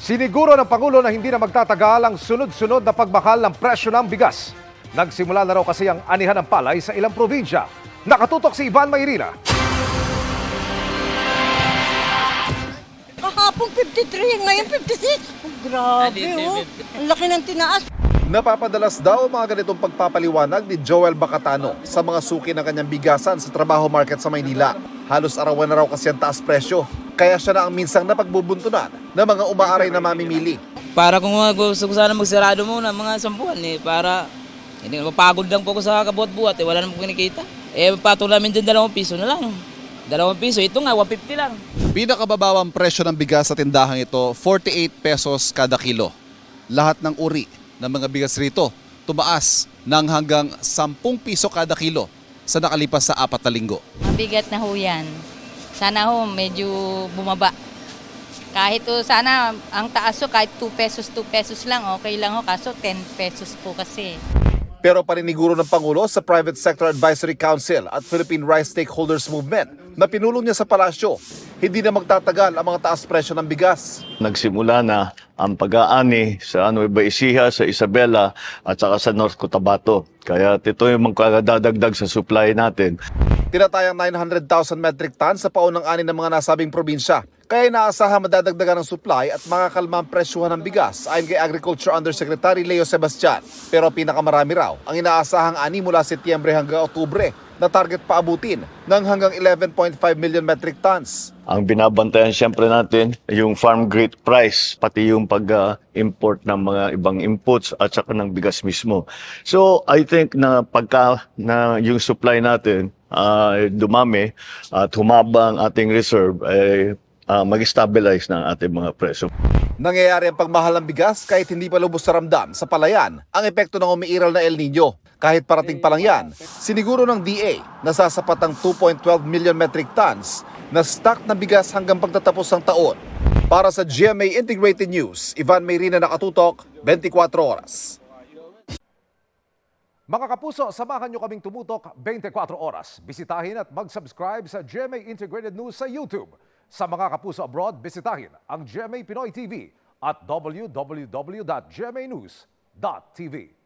Siniguro ng Pangulo na hindi na magtatagal ang sunod-sunod na pagmahal ng presyo ng bigas. Nagsimula na raw kasi ang anihan ng palay sa ilang probinsya. Nakatutok si Ivan Mayrina. Kahapon 53, ngayon 56. Oh, grabe oh. Ang laki ng tinaas. Napapadalas daw ang mga ganitong pagpapaliwanag ni Joel Bacatano sa mga suki ng kanyang bigasan sa Trabaho Market sa Maynila. Halos arawan na raw kasi ang taas presyo, kaya siya na ang minsang napagbubuntunan ng mga umaaray na mamimili. Para kung gusto ko sana magsarado muna mga sampuan para hindi mapagod lang po ako sa kabuhat-buhat wala namang kinikita. Patong namin dyan 2 piso na lang. 2 piso, ito nga 150 lang. Pinakababawang presyo ng bigas sa tindahang ito, 48 pesos kada kilo. Lahat ng uri ng mga bigas rito tumaas ng hanggang 10 piso kada kilo sa nakalipas sa 4 na linggo. Mabigat na ho yan. Sana ho medyo bumaba. Kahit sana ang taas ho, kahit 2 pesos lang, okay lang ho. Kaso 10 pesos po kasi. Pero paniniguro ng Pangulo sa Private Sector Advisory Council at Philippine Rice Stakeholders Movement na pinulong niya sa palasyo, hindi na magtatagal ang mga taas presyo ng bigas. Nagsimula na ang pag-aani sa Nueva Ecija, sa Isabela at saka sa North Cotabato. Kaya ito yung magkakadadagdag sa supply natin. Tinatayang 900,000 metric tons sa paunang ani ng mga nasabing probinsya. Kaya inaasahan madadagdagan ng supply at makakalma ang presyuhan ng bigas ayon kay Agriculture Undersecretary Leo Sebastian. Pero pinakamarami raw ang inaasahang ani mula Setyembre hanggang Oktubre na target paabutin ng hanggang 11.5 million metric tons. Ang binabantayan siyempre natin yung farm gate price, pati yung pag-import ng mga ibang inputs at saka ng bigas mismo. So I think na pagka na yung supply natin dumami at humaba ang ating reserve, mag-stabilize na ang ating mga presyo. Nangyayari ang pagmahal ng bigas kahit hindi pa lubos na ramdam sa palayan ang epekto ng umiiral na El Nino. Kahit parating pa lang yan, siniguro ng DA na sasapat ang 2.12 million metric tons na stock na bigas hanggang pagtatapos ng taon. Para sa GMA Integrated News, Ivan Mayrina, nakatutok, 24 oras. Mga kapuso, samahan nyo kaming tumutok 24 oras. Bisitahin at mag-subscribe sa GMA Integrated News sa YouTube. Sa mga kapuso abroad, bisitahin ang GMA Pinoy TV at www.gmanews.tv.